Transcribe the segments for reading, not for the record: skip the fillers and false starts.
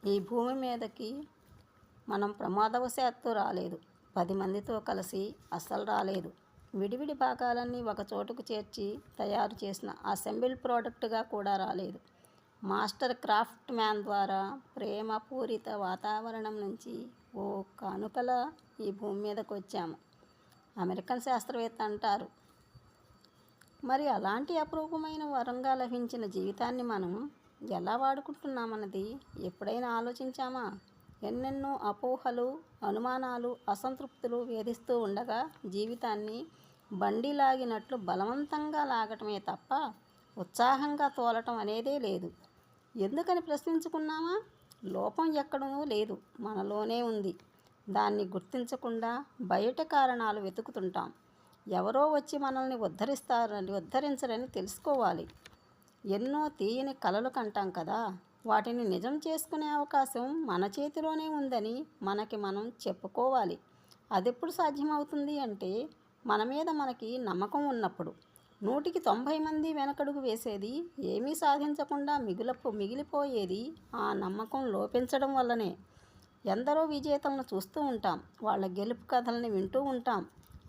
ఈ భూమి మీదకి మనం ప్రమాదవశాత్తు రాలేదు. 10 మందితో కలిసి అస్సలు రాలేదు. విడివిడి భాగాలన్నీ ఒక చోటుకు చేర్చి తయారు చేసిన అసెంబుల్ ప్రోడక్ట్గా కూడా రాలేదు. మాస్టర్ క్రాఫ్ట్ మ్యాన్ ద్వారా ప్రేమపూరిత వాతావరణం నుంచి ఓ కానుకలా ఈ భూమి మీదకు వచ్చాము. అమెరికన్ శాస్త్రవేత్త అంటారు. మరి అలాంటి అపరూపమైన వరంగా లభించిన జీవితాన్ని మనం ఎలా వాడుకుంటున్నామన్నది ఎప్పుడైనా ఆలోచించామా? ఎన్నెన్నో అపోహలు, అనుమానాలు, అసంతృప్తులు వేధిస్తూ ఉండగా జీవితాన్ని బండి లాగినట్లు బలవంతంగా లాగటమే తప్ప ఉత్సాహంగా తోలటం అనేదే లేదు. ఎందుకని ప్రశ్నించుకున్నామా? లోపం ఎక్కడో లేదు, మనలోనే ఉంది. దాన్ని గుర్తించకుండా బయట కారణాలు వెతుకుతుంటాం. ఎవరో వచ్చి మనల్ని ఉద్ధరించరని తెలుసుకోవాలి. ఎన్నో తీయని కలలు కంటాం కదా, వాటిని నిజం చేసుకునే అవకాశం మన చేతిలోనే ఉందని మనకి మనం చెప్పుకోవాలి. అదెప్పుడు సాధ్యమవుతుంది అంటే మన మీద మనకి నమ్మకం ఉన్నప్పుడు. 100కి 90 మంది వెనకడుగు వేసేది, ఏమీ సాధించకుండా మిగిలిపోయేది ఆ నమ్మకం లోపించడం వల్లనే. ఎందరో విజేతలను చూస్తూ ఉంటాం, వాళ్ళ గెలుపు కథల్ని వింటూ ఉంటాం.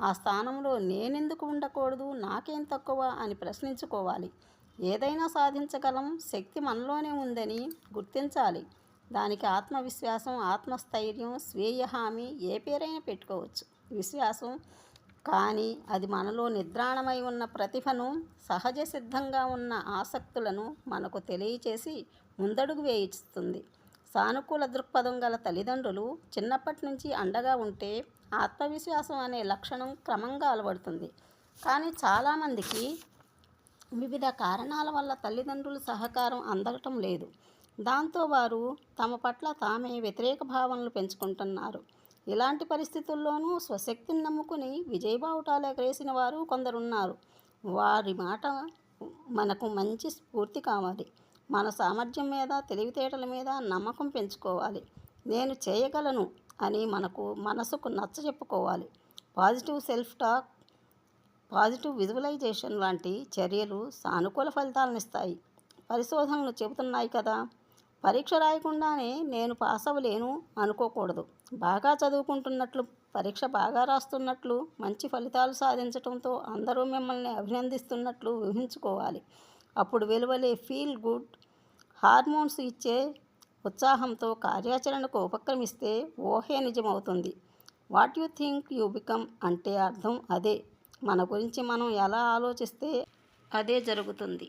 ఆ స్థానంలో నేనెందుకు ఉండకూడదు, నాకేం తక్కువ అని ప్రశ్నించుకోవాలి. ఏదైనా సాధించగలం, శక్తి మనలోనే ఉందని గుర్తించాలి. దానికి ఆత్మవిశ్వాసం, ఆత్మస్థైర్యం, స్వీయ హామీ ఏ పేరైనా పెట్టుకోవచ్చు. విశ్వాసం కానీ అది మనలో నిద్రాణమై ఉన్న ప్రతిభను, సహజ సిద్ధంగా ఉన్న ఆసక్తులను మనకు తెలియచేసి ముందడుగు వేయిస్తుంది. సానుకూల దృక్పథం గల తల్లిదండ్రులు చిన్నప్పటి నుంచి అండగా ఉంటే ఆత్మవిశ్వాసం అనే లక్షణం క్రమంగా అలవడుతుంది. కానీ చాలామందికి వివిధ కారణాల వల్ల తల్లిదండ్రుల సహకారం అందటం లేదు. దాంతో వారు తమ పట్ల తామే వ్యతిరేక భావనలు పెంచుకుంటున్నారు. ఇలాంటి పరిస్థితుల్లోనూ స్వశక్తిని నమ్ముకుని విజయబావుటాలు ఎగరేసిన వారు కొందరున్నారు. వారి మాట మనకు మంచి స్ఫూర్తి కావాలి. మన సామర్థ్యం మీద, తెలివితేటల మీద నమ్మకం పెంచుకోవాలి. నేను చేయగలను అని మనసుకు నచ్చ చెప్పుకోవాలి. Positive self talk, positive visualisation లాంటి చర్యలు సానుకూల ఫలితాలను ఇస్తాయి. పరిశోధనలు చెబుతున్నాయి కదా. పరీక్ష రాయకుండానే నేను పాస్ అవ్వలేను అనుకోకూడదు. బాగా చదువుకుంటున్నట్లు, పరీక్ష బాగా రాస్తున్నట్లు, మంచి ఫలితాలు సాధించడంతో అందరూ మిమ్మల్ని అభినందిస్తున్నట్లు ఊహించుకోవాలి. అప్పుడు వెలువలే ఫీల్ గుడ్ హార్మోన్స్ ఇచ్చే ఉత్సాహంతో కార్యాచరణకు ఉపక్రమిస్తే ఊహే నిజమవుతుంది. What you think you become అంటే అర్థం అదే. మన గురించి మనం ఎలా ఆలోచిస్తే అదే జరుగుతుంది.